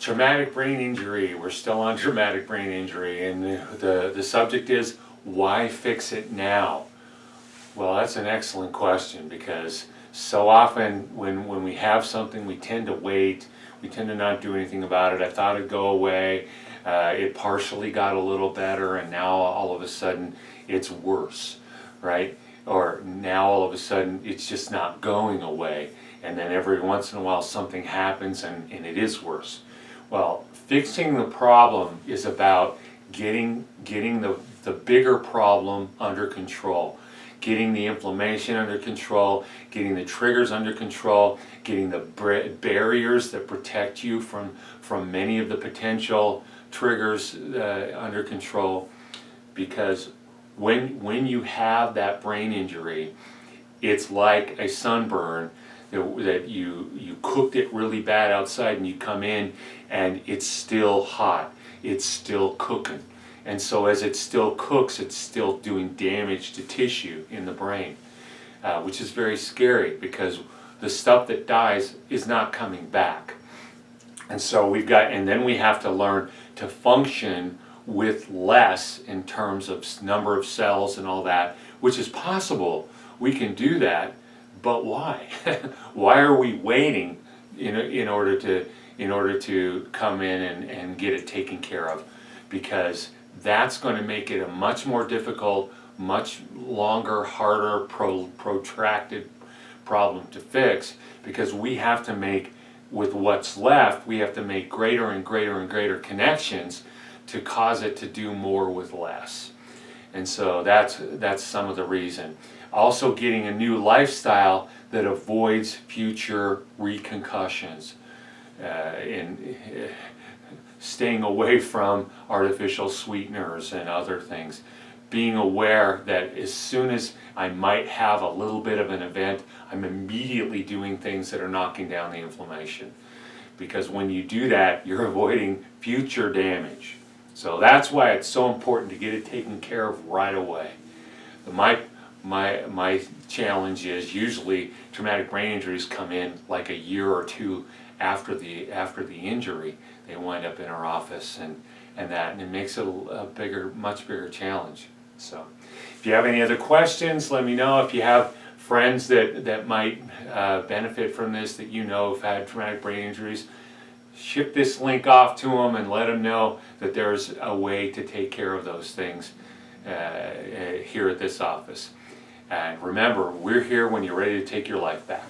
Traumatic brain injury. We're still on traumatic brain injury, and the subject is, why fix it now? Well, that's an excellent question, because so often when we have something, we tend to wait. We tend to not do anything about it. I thought it'd go away. It partially got a little better, and now all of a sudden it's worse, right? Or now all of a sudden it's just not going away. And then every once in a while something happens and it is worse. Well, fixing the problem is about getting the bigger problem under control. Getting the inflammation under control, getting the triggers under control, getting the barriers that protect you from many of the potential triggers under control. Because when you have that brain injury, it's like a sunburn that you cooked it really bad outside, and you come in and it's still hot, it's still cooking. And so as it still cooks, it's still doing damage to tissue in the brain, which is very scary, because the stuff that dies is not coming back. And so then we have to learn to function with less in terms of number of cells and all that, which is possible. We can do that, but why? Why are we waiting in order to come in and get it taken care of? Because that's going to make it a much more difficult, much longer, harder, protracted problem to fix, because we have to make, with what's left, we have to make greater and greater and greater connections to cause it to do more with less. And so that's some of the reason. Also, getting a new lifestyle that avoids future reconcussions, staying away from artificial sweeteners and other things. Being aware that as soon as I might have a little bit of an event, I'm immediately doing things that are knocking down the inflammation. Because when you do that, you're avoiding future damage. So that's why it's so important to get it taken care of right away. My challenge is, usually traumatic brain injuries come in like a year or two after the injury. They wind up in our office and it makes it a much bigger challenge. So if you have any other questions, let me know. If you have friends that might benefit from this, that you know have had traumatic brain injuries, ship this link off to them and let them know that there's a way to take care of those things here at this office. And remember, we're here when you're ready to take your life back.